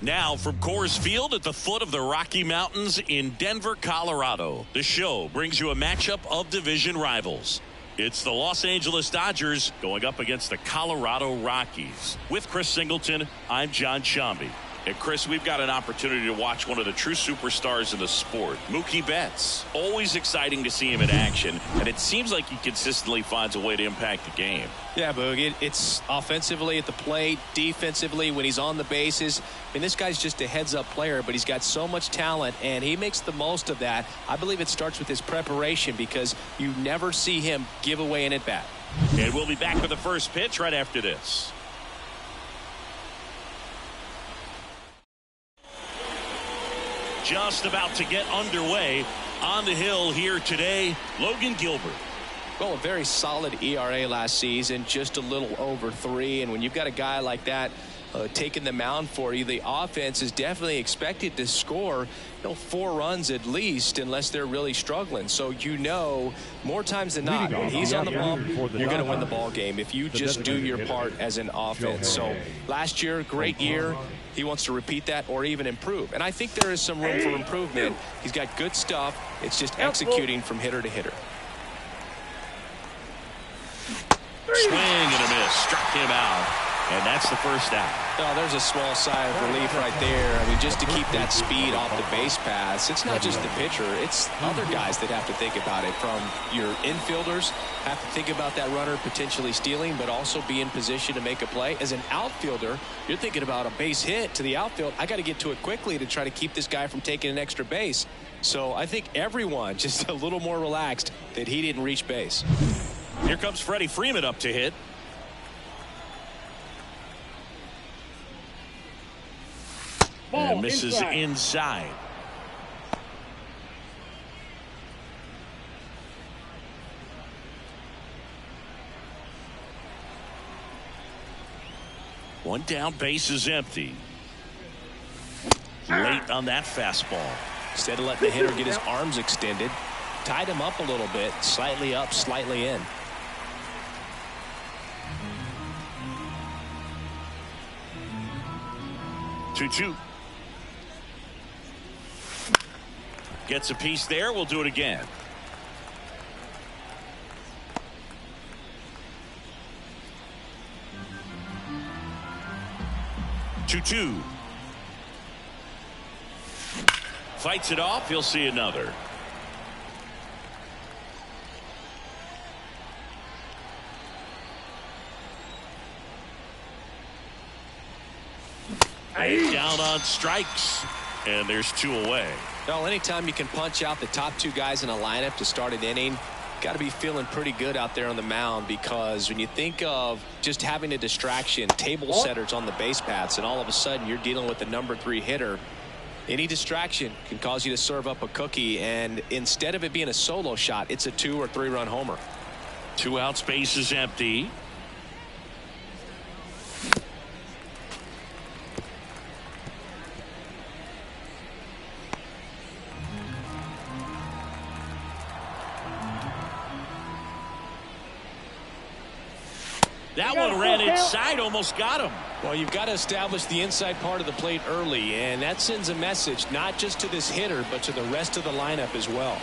Now from Coors Field at the foot of the Rocky Mountains in Denver, Colorado, the show brings you a matchup of division rivals. It's the Los Angeles Dodgers going up against the Colorado Rockies. With Chris Singleton, I'm John Shambi. And Chris, we've got an opportunity to watch one of the true superstars in the sport, Mookie Betts. Always exciting to see him in action, and it seems like he consistently finds a way to impact the game. Yeah, Boog, it's offensively at the plate, defensively when he's on the bases. I mean, this guy's just a heads-up player, but he's got so much talent, and he makes the most of that. I believe it starts with his preparation because you never see him give away an at-bat. And we'll be back with the first pitch right after this. Just about to get underway. On the hill here today, Logan Gilbert. Well, a very solid ERA last season, just a little over 3. And when you've got a guy like that taking the mound for you, the offense is definitely expected to score 4 runs at least, unless they're really struggling. So more times than not, when he's on the bump, you're going to win the ball game if you just do your part as an offense. So last year, great year. He wants to repeat that or even improve. And I think there is some room for improvement. He's got good stuff. It's just executing from hitter to hitter. Swing and a miss. Struck him out. And that's the first out. Oh, there's a small sigh of relief right there. I mean, just to keep that speed off the base paths. It's not just the pitcher. It's other guys that have to think about it. From your infielders have to think about that runner potentially stealing, but also be in position to make a play. As an outfielder, you're thinking about a base hit to the outfield. I got to get to it quickly to try to keep this guy from taking an extra base. So I think everyone just a little more relaxed that he didn't reach base. Here comes Freddie Freeman up to hit. And misses inside. One down, base is empty. Late on that fastball. Instead of letting the hitter get his arms extended, tied him up a little bit, slightly up, slightly in. Two. Gets a piece there. We'll do it again. Two. Fights it off. He'll see another. Down on strikes, and there's 2 away. Well, anytime you can punch out the top 2 guys in a lineup to start an inning, got to be feeling pretty good out there on the mound, because when you think of just having a distraction, table setters on the base paths, and all of a sudden you're dealing with the number 3 hitter, any distraction can cause you to serve up a cookie, and instead of it being a solo shot, it's a 2 or 3 run homer. 2 out, space is empty. That one ran inside, almost got him. Well, you've got to establish the inside part of the plate early, and that sends a message not just to this hitter, but to the rest of the lineup as well.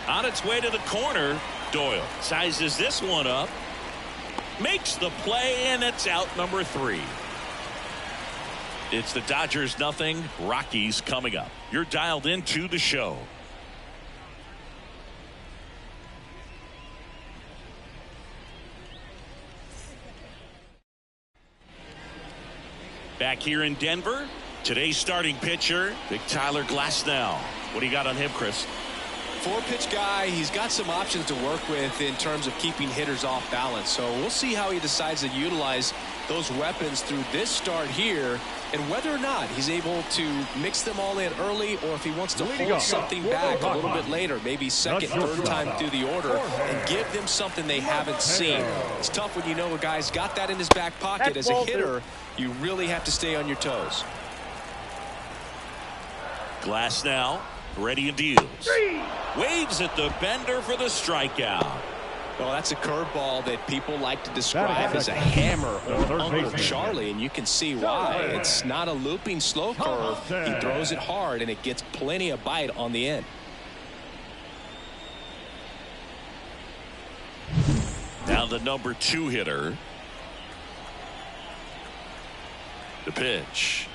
On its way to the corner, Doyle sizes this one up, makes the play, and it's out number 3. It's the Dodgers nothing, Rockies coming up. You're dialed into the show. Back here in Denver, today's starting pitcher, big Tyler Glasnow. What do you got on him, Chris? 4-pitch guy. He's got some options to work with in terms of keeping hitters off balance. So we'll see how he decides to utilize those weapons through this start here, and whether or not he's able to mix them all in early, or if he wants to hold something back a little bit later, maybe second, third time through the order, and give them something they haven't seen. It's tough when you know a guy's got that in his back pocket. As a hitter, you really have to stay on your toes. Glasnow ready and deals. Waves at the bender for the strikeout. Well, that's a curveball that people like to describe as a hammer or Uncle Charlie, and you can see why. It's not a looping slow curve. He throws it hard, and it gets plenty of bite on the end. Now the number 2 hitter. The pitch.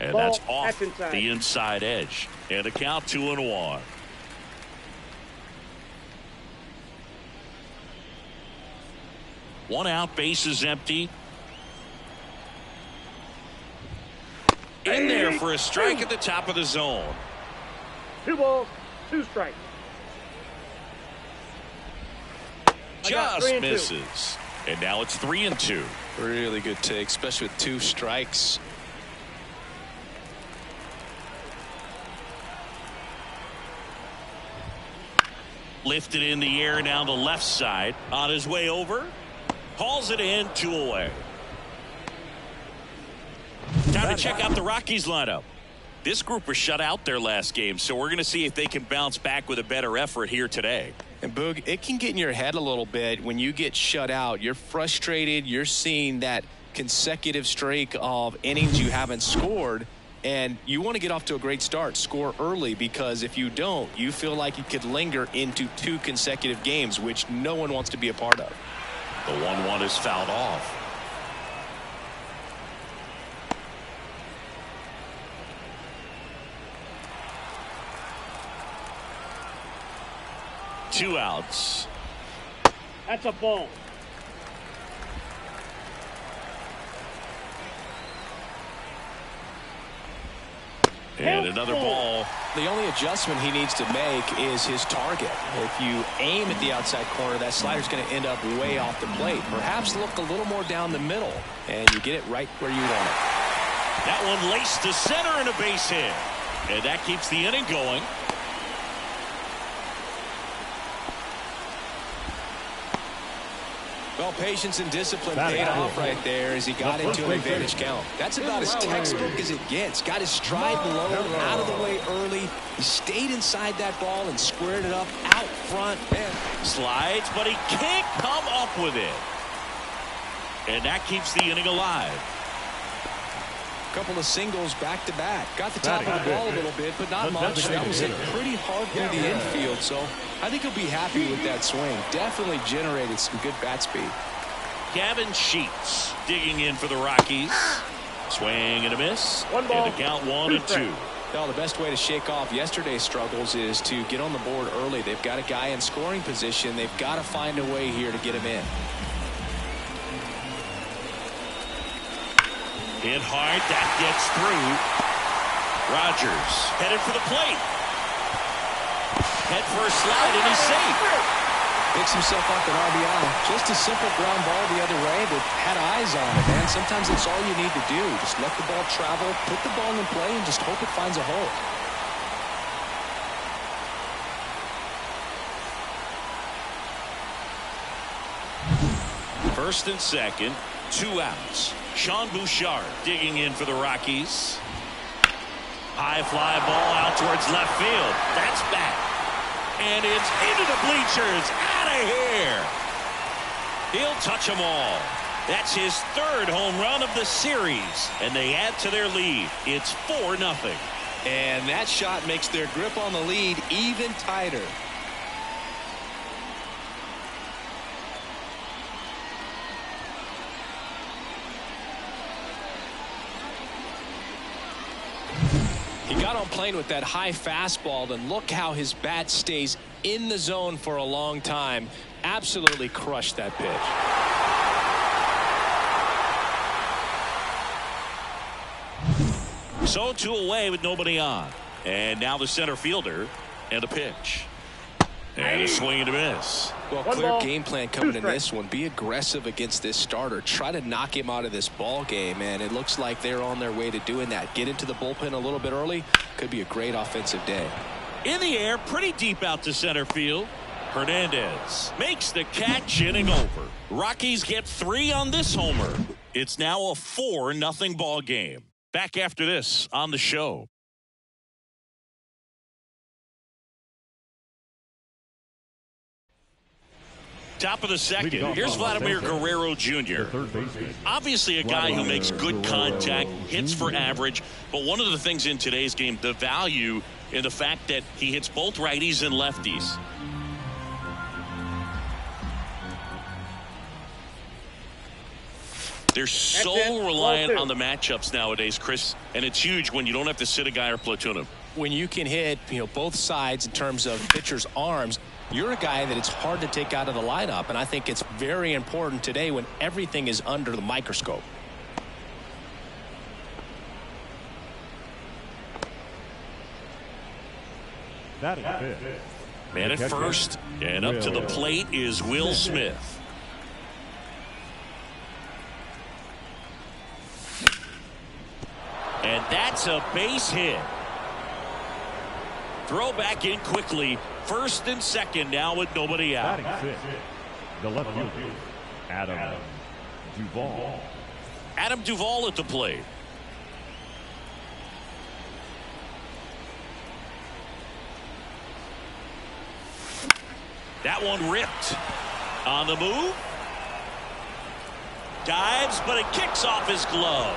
And that's off the inside edge. And a count 2-1. 1 out, base is empty. In there for a strike at the top of the zone. 2 balls, 2 strikes. Just misses. And now it's 3-2. Really good take, especially with 2 strikes. Lifted in the air down the left side. On his way over. Hauls it in, 2 away. Time to check out the Rockies lineup. This group was shut out their last game, so we're going to see if they can bounce back with a better effort here today. And Boog, it can get in your head a little bit when you get shut out. You're frustrated. You're seeing that consecutive streak of innings you haven't scored, and you want to get off to a great start, score early, because if you don't, you feel like it could linger into 2 consecutive games, which no one wants to be a part of. The 1-1 is fouled off. Two outs. That's a ball. And another ball. The only adjustment he needs to make is his target. If you aim at the outside corner, that slider's going to end up way off the plate. Perhaps look a little more down the middle, and you get it right where you want it. That one laced to center and a base hit. And that keeps the inning going. Well, patience and discipline paid off right there as he got into an advantage count. That's about as textbook as it gets. Got his stride below, out of the way early. He stayed inside that ball and squared it up out front. Man. Slides, but he can't come up with it. And that keeps the inning alive. Couple of singles back to back. Got the top of the ball a little bit, but not much. That was hit pretty hard through the infield, so I think he'll be happy with that swing. Definitely generated some good bat speed. Gavin Sheets digging in for the Rockies. Swing and a miss. 1 ball, and the count 1-2. Well, the best way to shake off yesterday's struggles is to get on the board early. They've got a guy in scoring position. They've got to find a way here to get him in. Hit hard, that gets through. Rodgers headed for the plate. Head for a slide, and he's safe. Picks himself up an RBI. Just a simple ground ball the other way that had eyes on it, man. Sometimes that's all you need to do. Just let the ball travel, put the ball in play, and just hope it finds a hole. First and second, 2 outs. Sean Bouchard digging in for the Rockies. High fly ball out towards left field. That's back. And it's into the bleachers. Out of here. He'll touch them all. That's his 3rd home run of the series. And they add to their lead. It's 4-0. And that shot makes their grip on the lead even tighter. He got on plane with that high fastball, and look how his bat stays in the zone for a long time. Absolutely crushed that pitch. So 2 away with nobody on. And now the center fielder and a pitch. And a swing and a miss. Well, clear game plan coming in this one. Be aggressive against this starter. Try to knock him out of this ball game, and it looks like they're on their way to doing that. Get into the bullpen a little bit early. Could be a great offensive day. In the air, pretty deep out to center field. Hernandez makes the catch, inning over. Rockies get 3 on this homer. It's now a 4-0 ball game. Back after this on the show. Top of the second. Here's Vladimir Guerrero Jr. Obviously a guy who makes good contact, hits for average, but one of the things in today's game, the value in the fact that he hits both righties and lefties. They're so reliant on the matchups nowadays, Chris, and it's huge when you don't have to sit a guy or platoon him. When you can hit, both sides in terms of pitchers' arms, you're a guy that it's hard to take out of the lineup, and I think it's very important today when everything is under the microscope. Man at first, and up to the plate is Will Smith. And that's a base hit. Throw back in quickly. First and second now with nobody out. The left fielder, Adam Duvall. Adam Duvall at the plate. That one ripped. On the move. Dives, but it kicks off his glove.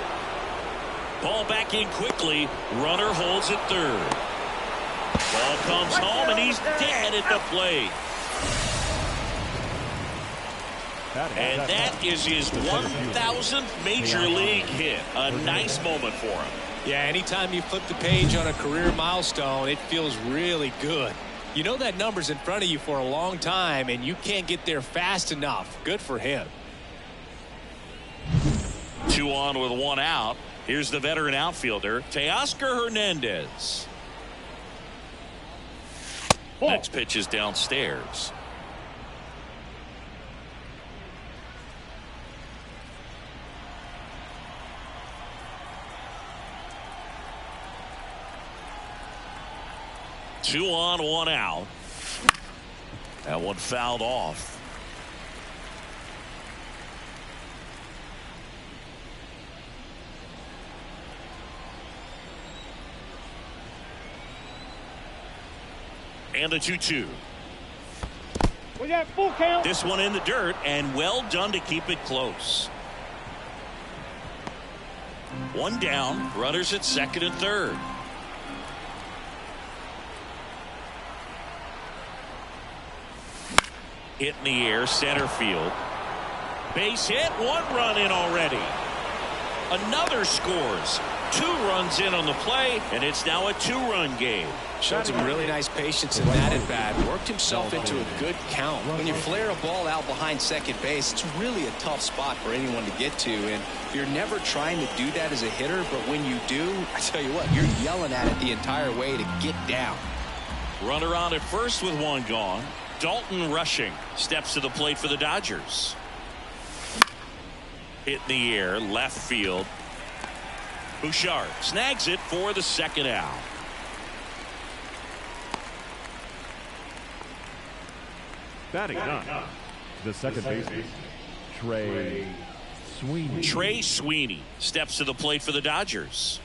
Ball back in quickly. Runner holds at third. Ball comes home, and he's dead at the plate. And that is his 1,000th major league hit. A nice moment for him. Yeah, anytime you flip the page on a career milestone, it feels really good. You know that number's in front of you for a long time, and you can't get there fast enough. Good for him. 2 on with 1 out. Here's the veteran outfielder, Teoscar Hernandez. Next pitch is downstairs. Two on, 1 out. That one fouled off. And the 2-2. We got full count. This one in the dirt, and well done to keep it close. 1 down, runners at second and third. Hit in the air, center field. Base hit, 1 run in already. Another scores. 2 runs in on the play, and it's now a 2-run game. Showed some really nice patience in that at bat. Worked himself into a good count. When you flare a ball out behind second base, it's really a tough spot for anyone to get to, and you're never trying to do that as a hitter, but when you do, I tell you what, you're yelling at it the entire way to get down. Runner on at first with 1 gone. Dalton Rushing steps to the plate for the Dodgers. Hit in the air, left field. Bouchard snags it for the second out. Batting up, the second baseman, Trey Sweeney. Trey Sweeney steps to the plate for the Dodgers.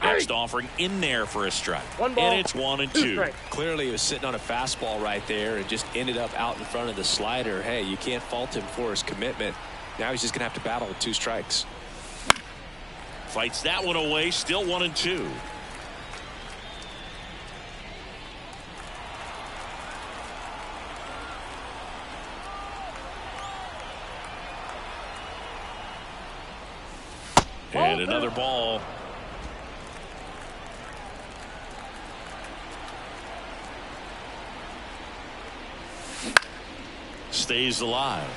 Next offering in there for a strike. 1 ball, and it's 1 and 2. Clearly he was sitting on a fastball right there and just ended up out in front of the slider. Hey, you can't fault him for his commitment. Now he's just going to have to battle with 2 strikes. Fights that one away. Still 1 and 2. And another ball. Stays alive.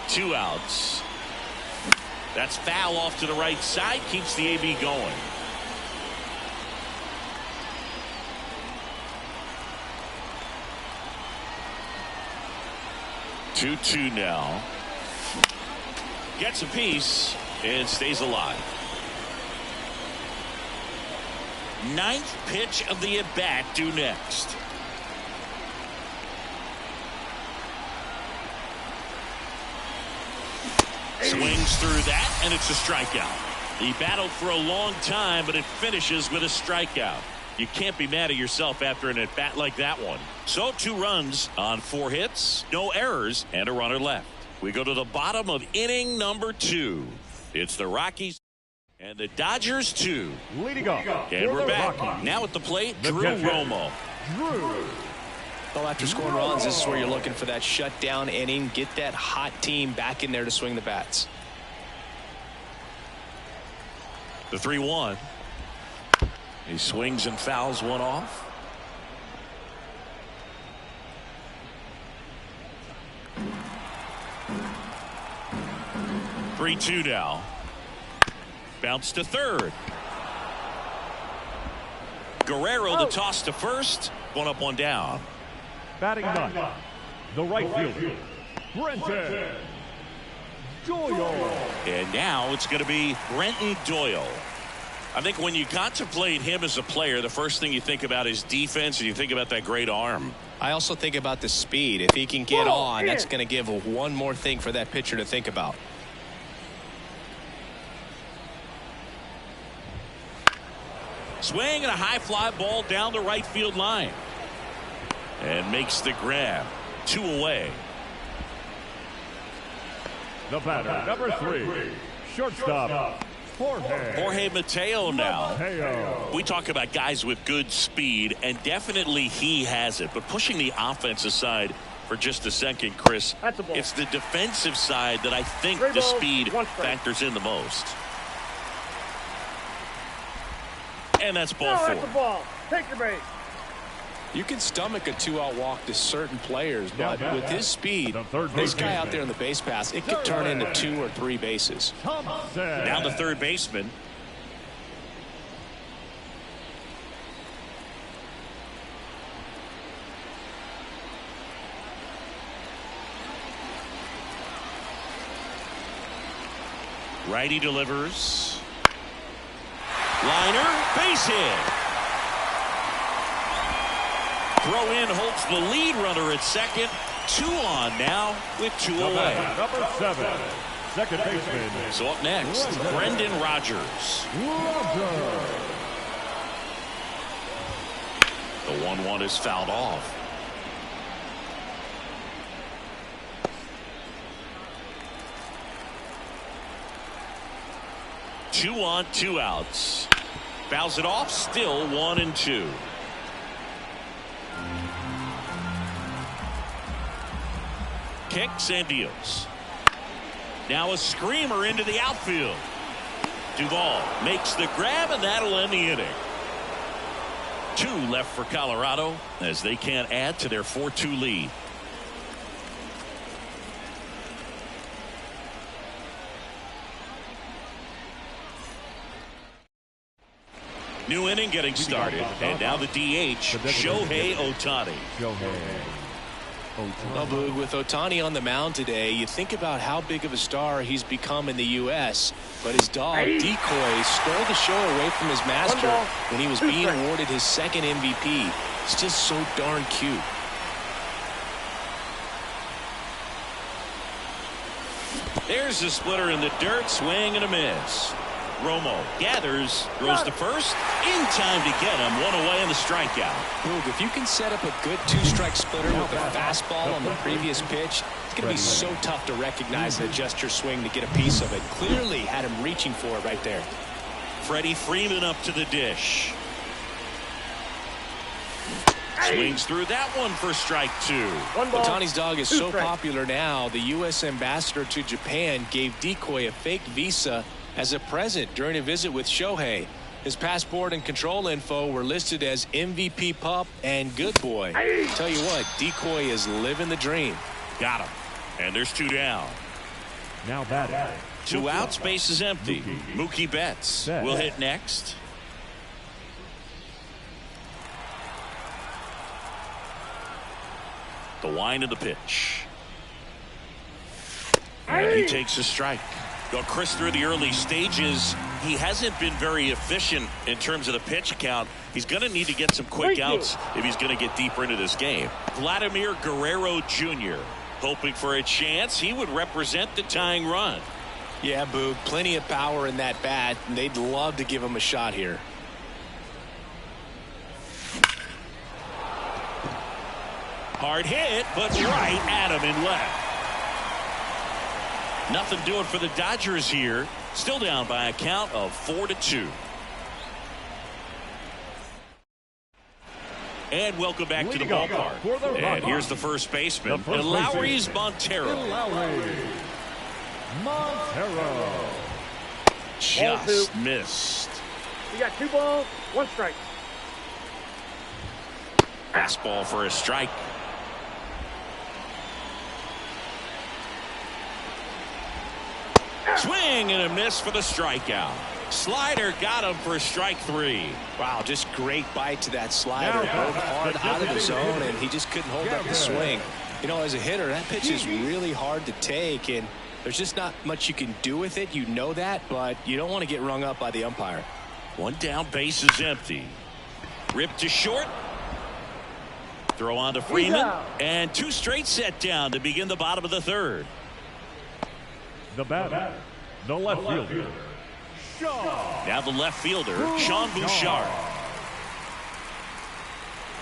Two outs. That's foul off to the right side. Keeps the AB going. Two now. Gets a piece and stays alive. 9th pitch of the at-bat due next. Swings through that, and it's a strikeout. He battled for a long time, but it finishes with a strikeout. You can't be mad at yourself after an at-bat like that one. So 2 runs on 4 hits, no errors, and a runner left. We go to the bottom of inning number 2. It's the Rockies and the Dodgers 2. Leading off. And we're back. Rockies. Now at the plate, The Drew catcher, Romo. Drew. Well, after scoring runs, this is where you're looking for that shutdown inning. Get that hot team back in there to swing the bats. The 3-1. He swings and fouls one off. Three-2 now. Bounce to third. Guerrero the toss to first. 1 up, 1 down. Batting 9. The right fielder, Brenton Doyle. And now it's going to be Brenton Doyle. I think when you contemplate him as a player, the first thing you think about is defense, and you think about that great arm. I also think about the speed. If he can get on, that's going to give one more thing for that pitcher to think about. Swing and a high fly ball down the right field line. And makes the grab. 2 away. The batter, number 3, shortstop, Jorge Mateo now. Mateo. We talk about guys with good speed, and definitely he has it. But pushing the offense aside for just a second, Chris, it's the defensive side that I think the speed factors in the most. And that's ball 4. That's the ball. Take your base. You can stomach a 2-out walk to certain players, but with his speed, this guy out there on the base pass, it could turn into 2 or 3 bases. Now the third baseman. Righty delivers. Liner, base hit. Throw in holds the lead runner at second. 2 on now with 2 away. Number 7, second baseman. So up next, Brendan Rodgers. The 1-1 is fouled off. Two on, 2 outs. Fouls it off, still 1-2. Kicks and deals. Now a screamer into the outfield. Duvall makes the grab, and that'll end the inning. 2 left for Colorado as they can't add to their 4-2 lead. New inning getting started, and now the DH, Shohei Ohtani. Well, Boog, with Ohtani on the mound today, you think about how big of a star he's become in the U.S., but his dog, Decoy, stole the show away from his master when he was being awarded his 2nd MVP. It's just so darn cute. There's the splitter in the dirt, swing and a miss. Romo gathers, throws to first, in time to get him. 1 away and the strikeout. Boog, if you can set up a good 2-strike splitter with a fastball on the previous pitch, it's going to be so tough to recognize and adjust your swing to get a piece of it. Clearly had him reaching for it right there. Freddie Freeman up to the dish. Swings through that one for strike 2. Ohtani's dog is so popular now, the U.S. ambassador to Japan gave Decoy a fake visa as a present during a visit with Shohei. His passport and control info were listed as MVP pup and good boy. Tell you what, Decoy is living the dream. Got him. And there's 2 down. Now batting. 2 outs, base is empty. Mookie Betts will hit next. The wind of the pitch. And he takes a strike. Well, Chris, through the early stages, he hasn't been very efficient in terms of the pitch count. He's going to need to get some quick outs if he's going to get deeper into this game. Vladimir Guerrero Jr. hoping for a chance. He would represent the tying run. Yeah, Boog, plenty of power in that bat, and they'd love to give him a shot here. Hard hit, but right at him in left. Nothing doing for the Dodgers here. Still down by a count of 4-2. And welcome back to the ballpark. And here's the first baseman, Lowry's Montero. Just missed. You got 2 balls, 1 strike. Fastball for a strike. Swing and a miss for the strikeout. Slider got him for strike 3. Wow, just great bite to that slider. Broke hard out of the zone, and he just couldn't hold up the swing. You know, as a hitter, that pitch is really hard to take, and there's just not much you can do with it. You know that, but you don't want to get rung up by the umpire. 1 down, base is empty. Ripped to short. Throw on to Freeman. And 2 straight set down to begin the bottom of the 3rd. The batter, the left fielder, Now the left fielder, Sean Bouchard.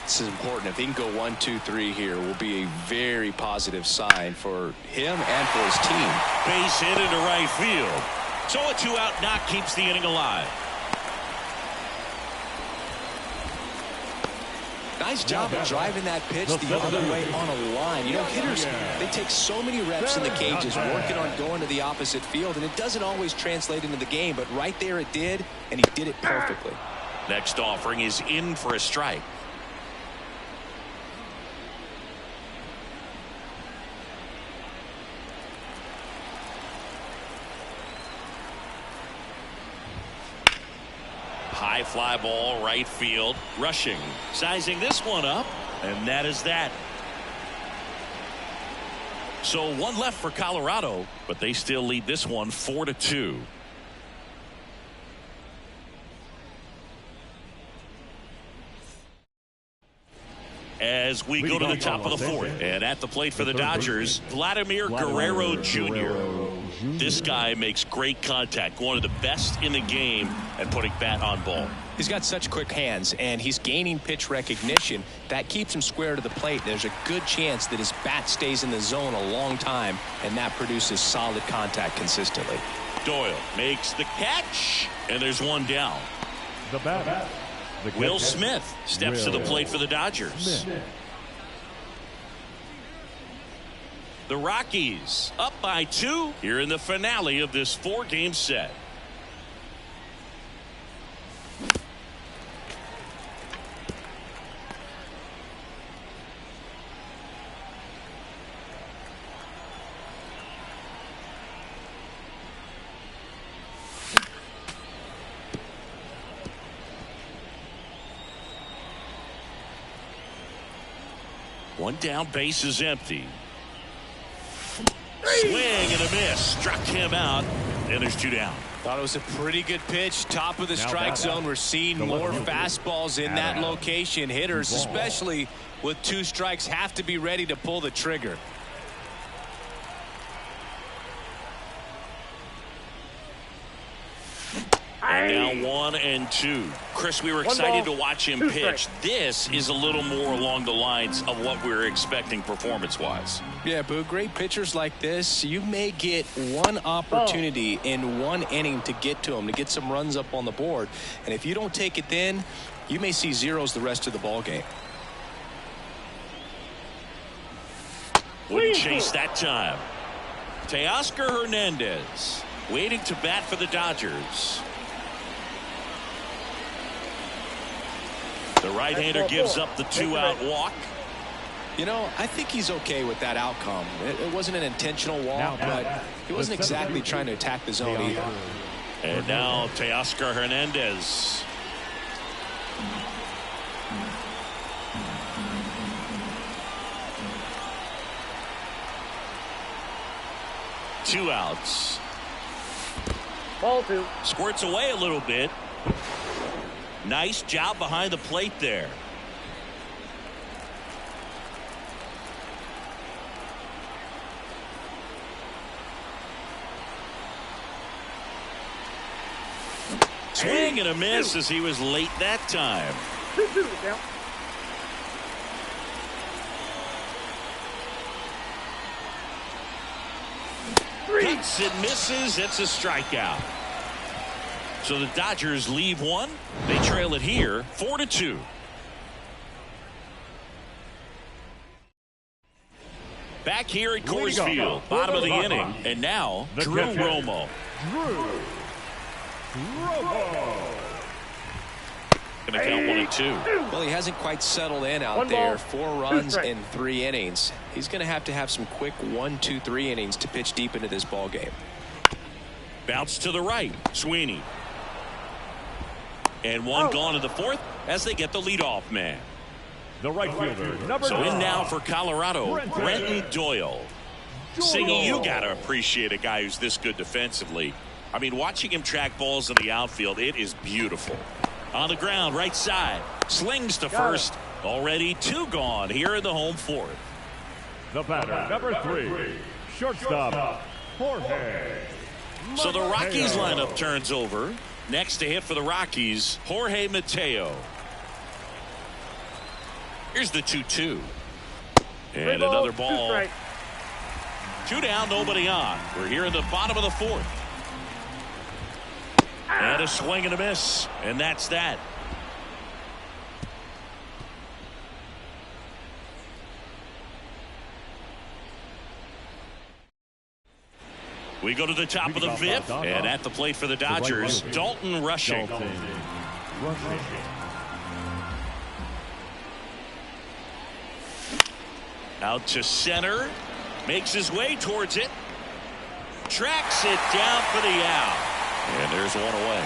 This is important. If he can go 1, 2, 3 here, will be a very positive sign for him and for his team. Base hit into right field. So a 2-out knock keeps the inning alive. Nice job of driving that pitch the other way on a line. You know, hitters, they take so many reps in the cages working on going to the opposite field, and it doesn't always translate into the game, but right there it did, and he did it perfectly. Next offering is in for a strike. High fly ball right field. Rushing, sizing this one up, and that is that. So 1 left for Colorado, but they still lead this one 4-2. As we go to the top of the 4th, and at the plate for the Dodgers, Vladimir Guerrero Jr. This guy makes great contact, one of the best in the game at putting bat on ball. He's got such quick hands, and he's gaining pitch recognition. That keeps him square to the plate. There's a good chance that his bat stays in the zone a long time, and that produces solid contact consistently. Doyle makes the catch, and there's 1 down. the batter. Will Smith steps to the plate for the Dodgers. The Rockies up by 2 here in the finale of this 4-game set. One down, base is empty. Swing and a miss. Struck him out. And there's 2 down. Thought it was a pretty good pitch. Top of the strike zone. We're seeing more fastballs in that location. Hitters, especially with 2 strikes, have to be ready to pull the trigger. And now 1 and 2. Chris, we were excited to watch him pitch. This is a little more along the lines of what we were expecting performance-wise. Yeah, but great pitchers like this, you may get one opportunity in one inning to get to them, to get some runs up on the board. And if you don't take it then, you may see zeros the rest of the ball game. Wouldn't chase that time. Teoscar Hernandez waiting to bat for the Dodgers. The right-hander gives up the 2-out walk. You know, I think he's okay with that outcome. It wasn't an intentional walk, but he wasn't exactly trying to attack the zone either. And now Teoscar Hernandez. Two outs. Ball 2. Squirts away a little bit. Nice job behind the plate there. Swing and a miss as he was late that time. 2-2 the count. Hits and misses. It's a strikeout. So the Dodgers leave one. They trail it here 4-2. Back here at Coors Field, bottom of the inning, and now Drew Romo. Gonna count 1-2. Well, he hasn't quite settled in out there. 4 runs in 3 innings. He's going to have some quick 1, 2, 3 innings to pitch deep into this ball game. Bounce to the right, Sweeney. And one gone in the 4th as they get the leadoff man. The right fielder, number So 9. in now for Colorado, Brenton Doyle. Singy, you got to appreciate a guy who's this good defensively. I mean, watching him track balls in the outfield, it is beautiful. On the ground, right side. Slings to first. Already 2 gone here in the home 4th. The batter, number 3. Shortstop, Jorge. So the Rockies lineup turns over. Next to hit for the Rockies, Jorge Mateo. Here's the 2-2. And another ball. 2 down, nobody on. We're here in the bottom of the 4th. And a swing and a miss. And that's that. We go to the top of the 5th. And at the plate for the Dodgers, Dalton Rushing. Out to center. Makes his way towards it. Tracks it down for the out. And there's one away.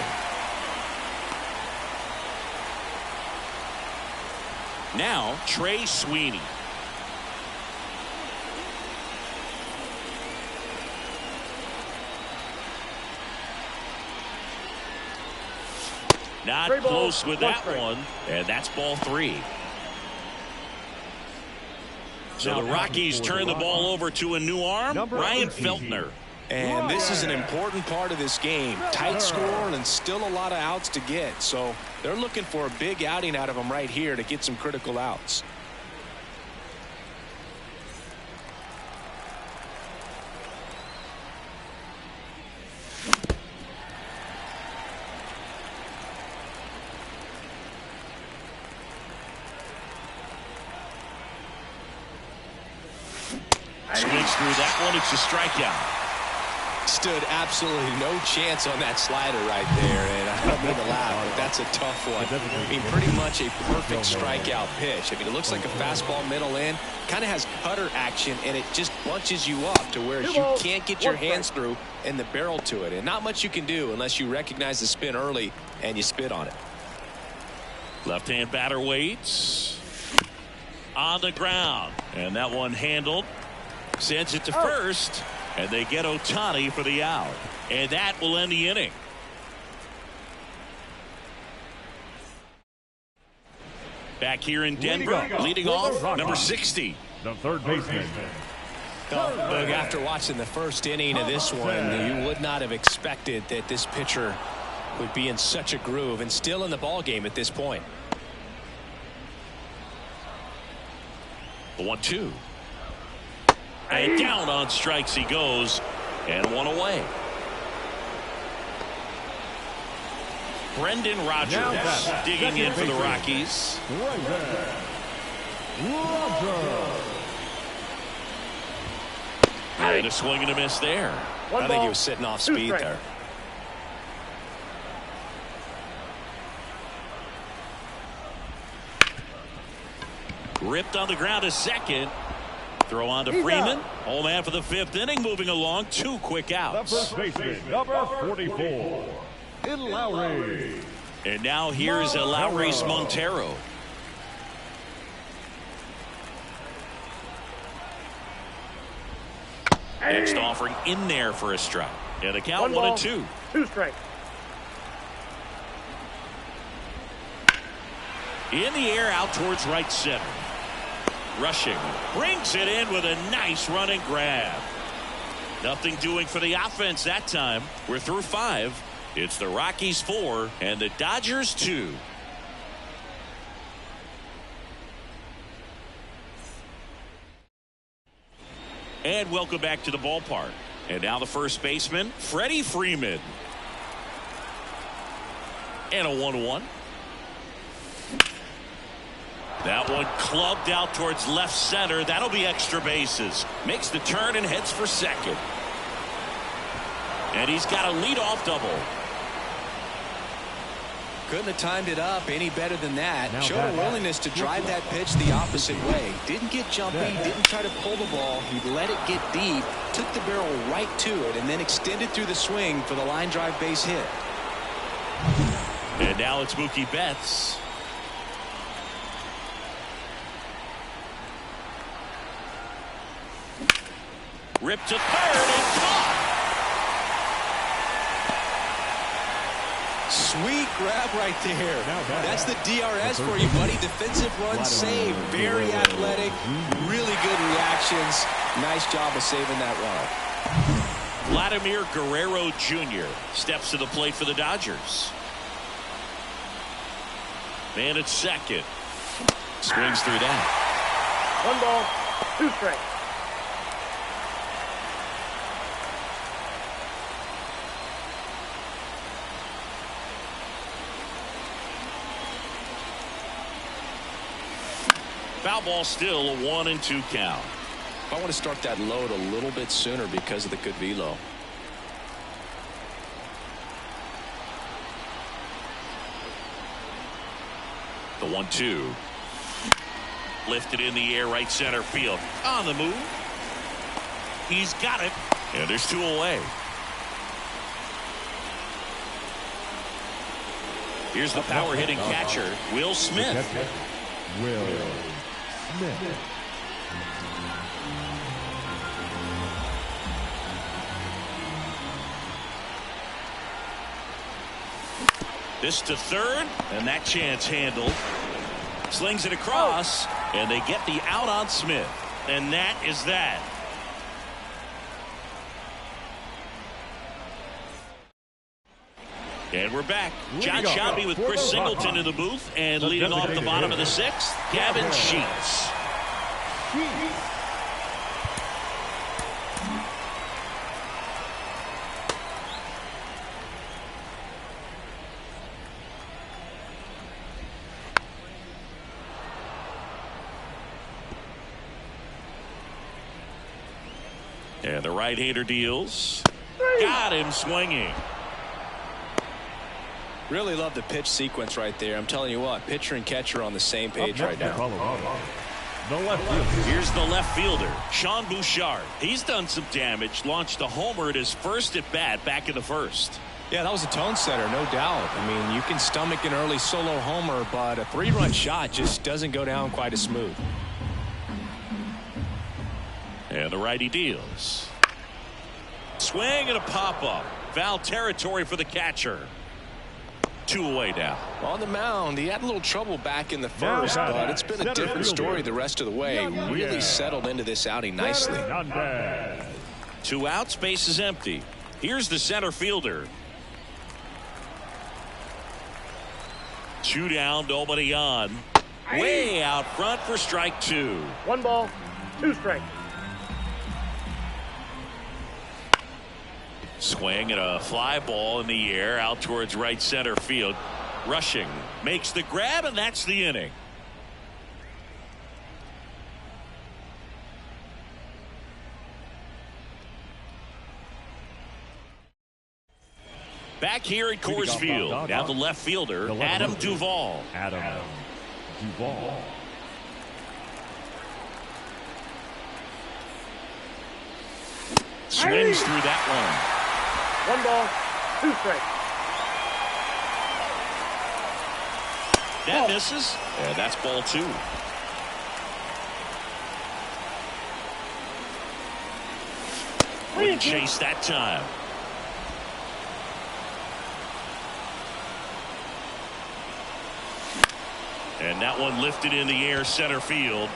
Now, Trey Sweeney. Not close with that one. And that's ball 3. So the Rockies turn the ball over to a new arm, Ryan Feltner. And this is an important part of this game. Tight score and still a lot of outs to get. So they're looking for a big outing out of him right here to get some critical outs. Swings through that one. It's a strikeout. Stood absolutely no chance on that slider right there, and I don't mean to laugh, but that's a tough one. I mean, pretty much a perfect strikeout pitch. I mean, it looks like a fastball middle in, kind of has cutter action, and it just bunches you up to where you can't get your hands through and the barrel to it, and not much you can do unless you recognize the spin early and you spit on it. Left-hand batter waits. On the ground, and that one handled. Sends it to first. And they get Ohtani for the out. And that will end the inning. Back here in Denver, leading off, number 60. The third baseman. Look, after watching the first inning of this one, you would not have expected that this pitcher would be in such a groove and still in the ball game at this point. The 1-2. And down on strikes he goes, and one away. Brendan Rodgers digging in for the Rockies. And a swing and a miss there. I think he was sitting off speed there. Ripped on the ground to second. Throw on to Freeman. Home man for the 5th inning, moving along. 2 quick outs. The first baseman, number 44, Lowry. And now here's Lowry's Montero. Next offering in there for a strike. And the count 1-2. 2 strikes. In the air out towards right center. Rushing. Brings it in with a nice running grab. Nothing doing for the offense that time. We're through 5. It's the Rockies 4 and the Dodgers 2. And welcome back to the ballpark. And now the first baseman, Freddie Freeman. And a 1-1. That one clubbed out towards left center. That'll be extra bases. Makes the turn and heads for second. And he's got a leadoff double. Couldn't have timed it up any better than that. Showed a willingness to drive that pitch the opposite way. Didn't get jumpy, didn't try to pull the ball. He let it get deep, took the barrel right to it, and then extended through the swing for the line drive base hit. And now it's Mookie Betts. Ripped to third and caught. Sweet grab right there. That's the DRS for you, buddy. Defensive run save. Very athletic. Really good reactions. Nice job of saving that run. Vladimir Guerrero Jr. steps to the plate for the Dodgers. Man at second. Swings through that. 1 ball, 2 strikes. Foul ball, still a 1-2 count. I want to start that load a little bit sooner because of the good velo. The 1-2. Lifted in the air, right center field. On the move. He's got it. And there's 2 away. Here's the power hitting catcher, Will Smith. Will Smith. This to third, and that chance handled. Slings it across, and they get the out on Smith. And that is that. And we're back. John Shelby with Chris Singleton in the booth, and leading off the bottom of the 6th, Gavin Sheets. And the right-hander deals. Got him swinging. Really love the pitch sequence right there. I'm telling you what, pitcher and catcher on the same page right now. The left fielder. Here's the left fielder, Sean Bouchard. He's done some damage, launched a homer at his first at bat back in the 1st. Yeah, that was a tone setter, no doubt. I mean, you can stomach an early solo homer, but a 3-run shot just doesn't go down quite as smooth. And the righty deals. Swing and a pop-up. Foul territory for the catcher. 2 away now. On the mound, he had a little trouble back in the 1st, but it's been a different story the rest of the way. Really settled into this outing nicely. 2 outs, base is empty. Here's the center fielder. 2 down, nobody on. Way out front for strike 2. 1 ball, 2 strikes. Swing and a fly ball in the air out towards right center field. Rushing makes the grab, and that's the inning. Back here at Coors Field, now the left fielder, Adam Duvall. Swings through that one. 1 ball, 2 strikes. That misses, and that's ball 2. Wouldn't chase that time. And that one lifted in the air center field.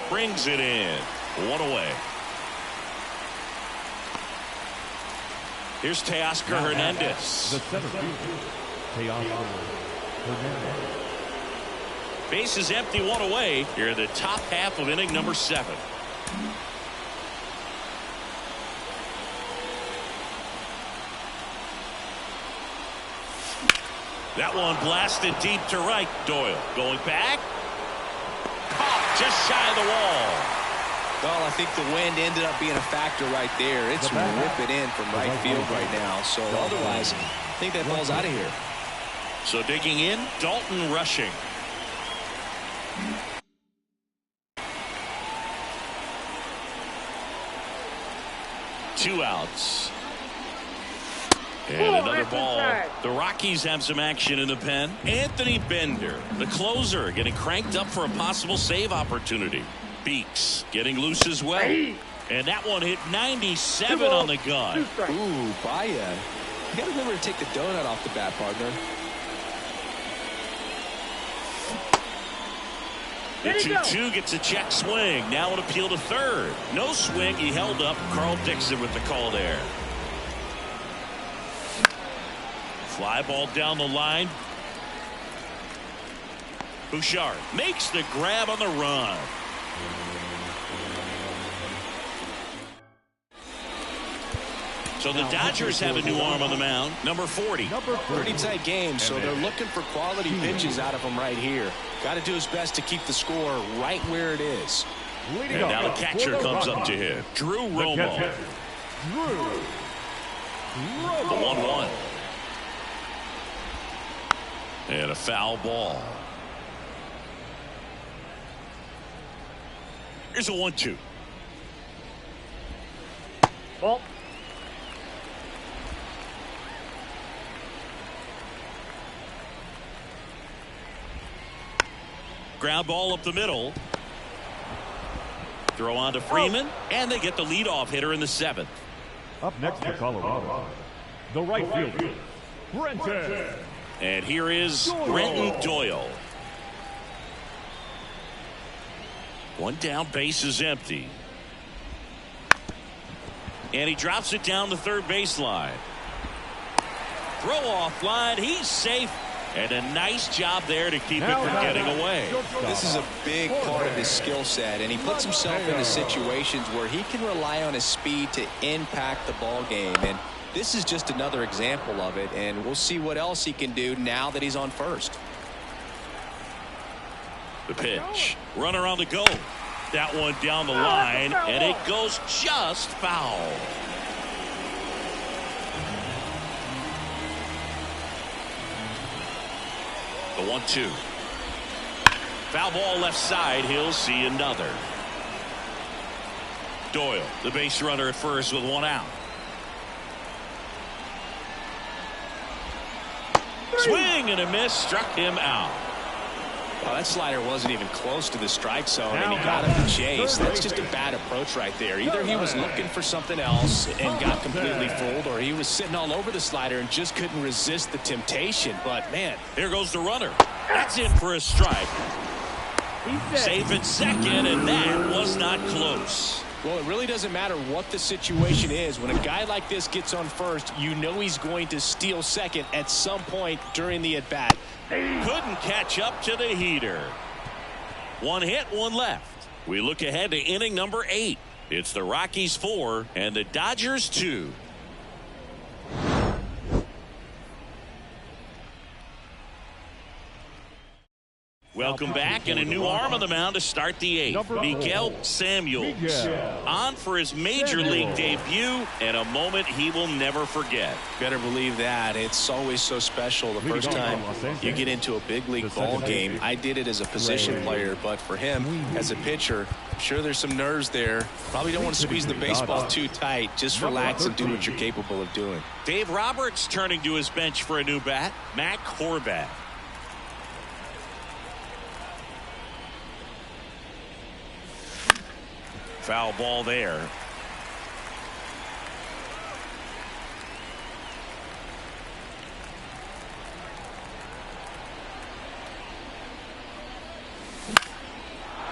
Brings it in. 1 away. Here's Teoscar Hernandez. The center fielder, Teoscar Hernandez. Base is empty, one away. Here in the top half of inning number 7. That one blasted deep to right. Doyle going back. Caught just shy of the wall. Well, I think the wind ended up being a factor right there. It's ripping in from right field right now. So otherwise, I think that ball's out of here. So digging in, Dalton rushing. Two outs. And another ball. The Rockies have some action in the pen. Anthony Bender, the closer, getting cranked up for a possible save opportunity. Beeks getting loose as well. And that one hit 97 on the gun. Ooh, Baya. You got to remember to take the donut off the bat, partner. The 2-2 gets a check swing. Now an appeal to third. No swing. He held up. Carl Dixon with the call there. Fly ball down the line. Bouchard makes the grab on the run. So the Dodgers have a new arm on the mound, number 40. Pretty tight game, so they're looking for quality pitches out of him right here. Got to do his best to keep the score right where it is. And now the catcher comes up to him, Drew Romo. The 1-1. And a foul ball. Here's a 1-2. Ball. Ground ball up the middle. Throw on to Freeman, and they get the leadoff hitter in the 7th. Up next for Colorado, the right fielder, Brenton. And here is Brenton Doyle. One down, base is empty. And he drops it down the third baseline. Throw off line, he's safe. And a nice job there to keep it from getting away. This is a big part of his skill set, and he puts himself into situations where he can rely on his speed to impact the ball game. And this is just another example of it, and we'll see what else he can do now that he's on first. The pitch. Runner on the go. That one down the line, and it goes just foul. The 1-2. Foul ball left side. He'll see another. Doyle, the base runner at first with one out. Swing and a miss. Struck him out. Well, that slider wasn't even close to the strike zone, and he got him to chase. That's just a bad approach right there. Either he was looking for something else and got completely fooled, or he was sitting all over the slider and just couldn't resist the temptation. But, man. Here goes the runner. That's in for a strike. Safe at second, and that was not close. Well, it really doesn't matter what the situation is. When a guy like this gets on first, you know he's going to steal second at some point during the at-bat. Couldn't catch up to the heater. One hit, one left. We look ahead to inning number 8. It's the Rockies 4 and the Dodgers 2. Welcome back, and a new arm on the mound to start the 8th. Miguel Samuels on for his major league debut, and a moment he will never forget. Better believe that. It's always so special the first time you get into a big league ball game. I did it as a position player, but for him as a pitcher, I'm sure there's some nerves there. Probably don't want to squeeze the baseball too tight. Just relax and do what you're capable of doing. Dave Roberts turning to his bench for a new bat. Matt Horvat. Foul ball there.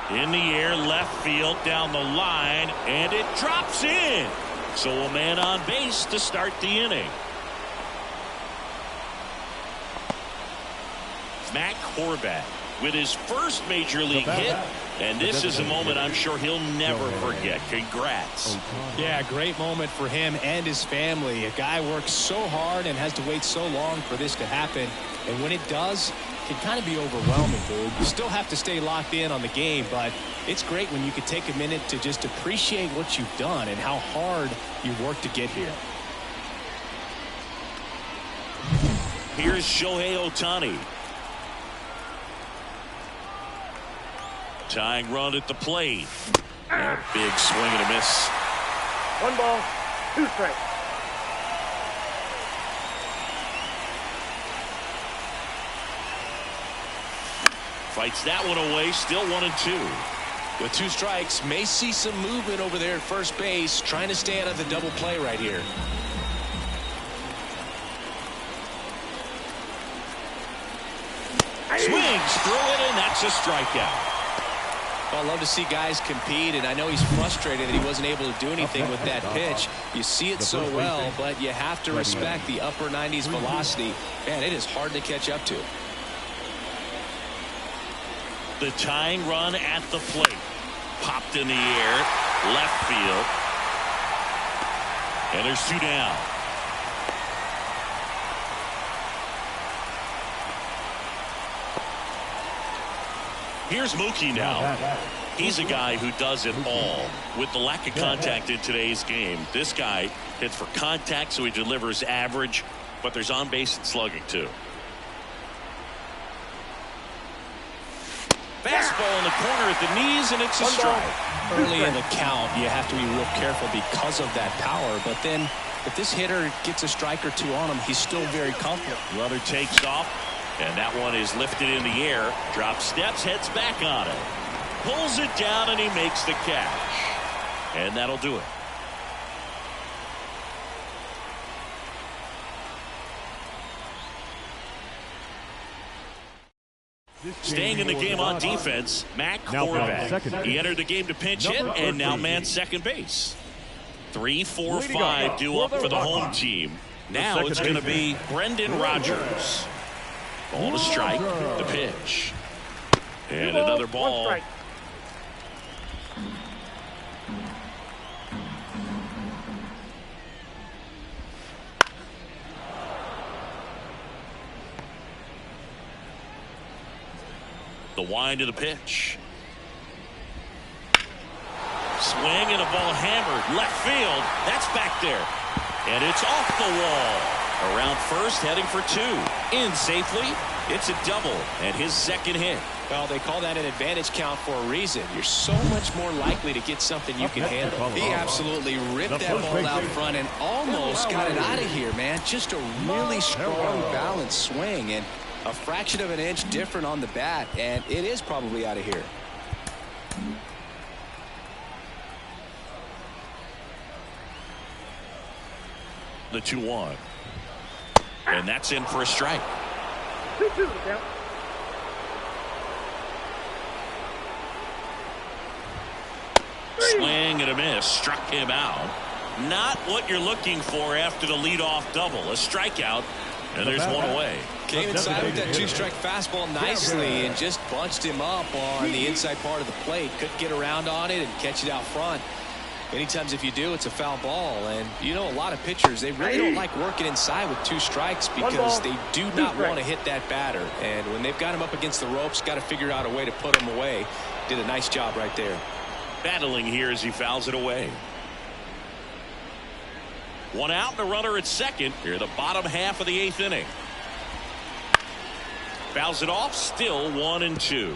In the air, left field, down the line, and it drops in. So a man on base to start the inning. Matt Horvat with his first major league hit, and this is a moment I'm sure he'll never forget. Congrats. Yeah, great moment for him and his family. A guy works so hard and has to wait so long for this to happen, and when it does, it can kind of be overwhelming, dude. You still have to stay locked in on the game, but it's great when you can take a minute to just appreciate what you've done and how hard you worked to get here. Here's Shohei Ohtani. Tying run at the plate. A big swing and a miss. 1 ball, 2 strikes. Fights that one away. Still 1-2. With 2 strikes, may see some movement over there at first base, trying to stay out of the double play right here. Swings through it, and that's a strikeout. Well, I love to see guys compete, and I know he's frustrated that he wasn't able to do anything with that pitch. You see it so well, but you have to respect the upper 90s velocity. Man, it is hard to catch up to. The tying run at the plate. Popped in the air. Left field. And there's 2 down. Here's Mookie now. He's a guy who does it all. With the lack of contact in today's game, this guy hits for contact, so he delivers average, but there's on base and slugging too. Fastball in the corner at the knees, and it's a strike. Early in the count, you have to be real careful because of that power, but then if this hitter gets a strike or 2 on him, he's still very comfortable. Runner takes off. And that one is lifted in the air. Drops steps, heads back on it. Pulls it down, and he makes the catch. And that'll do it. Staying in the game on defense, Matt Horvat. He entered the game to pinch hit, and now man's second base. 3, 4, 5 due up for the home team. Now it's going to be Brendan Rodgers. Ball to strike, the pitch. And another ball. The wind of the pitch. Swing and a ball hammered. Left field. That's back there. And it's off the wall. Around first, heading for 2. In safely. It's a double and his second hit. Well, they call that an advantage count for a reason. You're so much more likely to get something you can handle. He absolutely ripped that ball out front and almost got it out of here, man. Just a really strong, balanced swing and a fraction of an inch different on the bat, and it is probably out of here. The 2-1. And that's in for a strike. 2-2 the count. Swing and a miss. Struck him out. Not what you're looking for after the leadoff double. A strikeout, and there's one away. Came inside with that 2-strike fastball nicely and just bunched him up on the inside part of the plate. Couldn't get around on it and catch it out front. Many times if you do, it's a foul ball. And you know, a lot of pitchers, they really don't like working inside with 2 strikes because they do not want to hit that batter. And when they've got him up against the ropes, got to figure out a way to put him away. Did a nice job right there. Battling here as he fouls it away. 1 out and a runner at second. Here the bottom half of the 8th inning. Fouls it off. Still 1-2.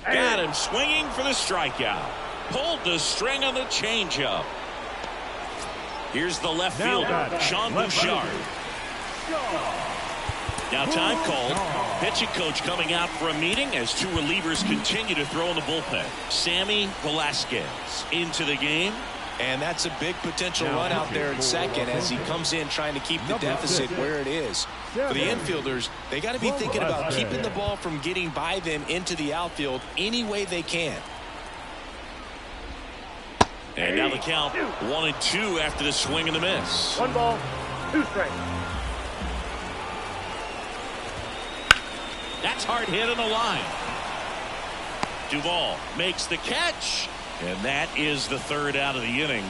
Got him swinging for the strikeout. Pulled the string on the changeup. Here's the left fielder, Sean Bouchard. Now time called. Pitching coach coming out for a meeting as 2 relievers continue to throw in the bullpen. Sammy Velasquez into the game. And that's a big potential run out there at second as he comes in trying to keep the deficit where it is. For the infielders, they got to be thinking about keeping the ball from getting by them into the outfield any way they can. And now the count 1-2 after the swing and the miss. 1 ball, 2 strikes. That's hard hit on the line. Duvall makes the catch. And that is the third out of the inning.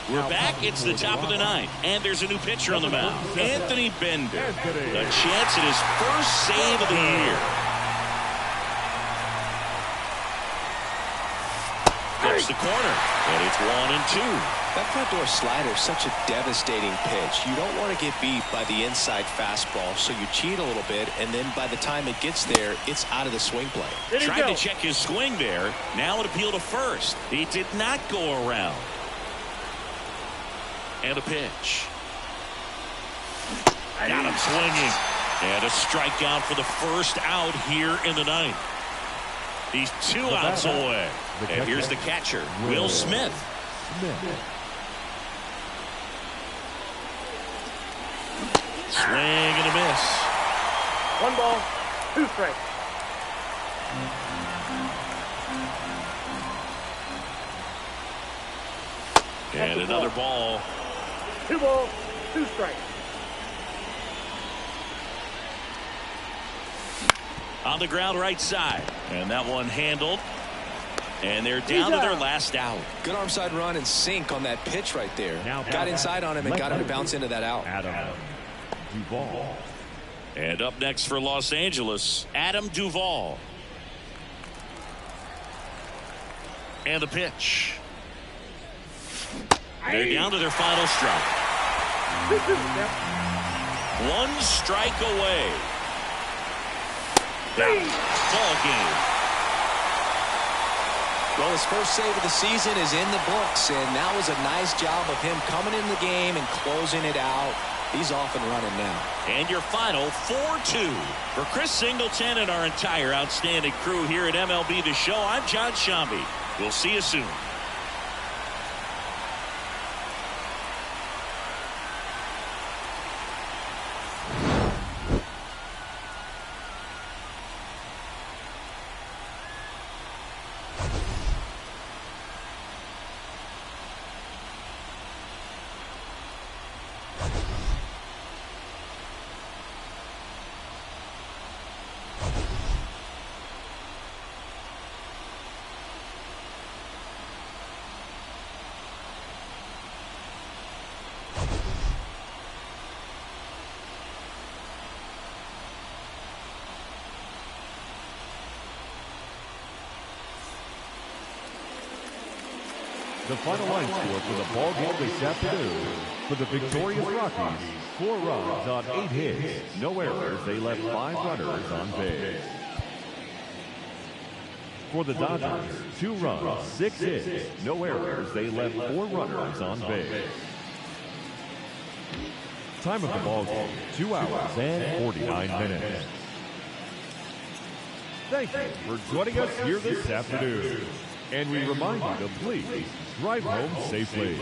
We're back. It's the top of the ninth, and there's a new pitcher on the mound. Anthony Bender. A chance at his first save of the year. Gets the corner, and it's 1-2. That front door slider is such a devastating pitch. You don't want to get beat by the inside fastball, so you cheat a little bit, and then by the time it gets there, it's out of the swing play. Tried to check his swing there. Now an appeal to first. He did not go around. And a pitch. Got him swinging. And a strikeout for the first out here in the ninth. He's 2 outs away. And here's the catcher, Will Smith. Swing and a miss. 1 ball, 2 strikes. And another ball. 2 balls, 2 strikes. On the ground right side. And that one handled. And they're down to their last out. Good arm side run and sink on that pitch right there. Got inside on him and got him to bounce into that out. Duvall. And up next for Los Angeles, Adam Duvall. And the pitch. They're down to their final strike. 1 strike away. Ball game. Well, his first save of the season is in the books, and that was a nice job of him coming in the game and closing it out. He's off and running now. And your final 4-2. For Chris Singleton and our entire outstanding crew here at MLB The Show, I'm John Shambi. We'll see you soon. The final line score for the ball game this afternoon. For the victorious Rockies, 4 runs on 8 hits, no errors. They left 5 runners on base. For the Dodgers, 2 runs, 6 hits, no errors. They left 4 runners on base. Time of the ball game, 2 hours and 49 minutes. Thank you for joining us here this afternoon. And we remind you to please drive home safely.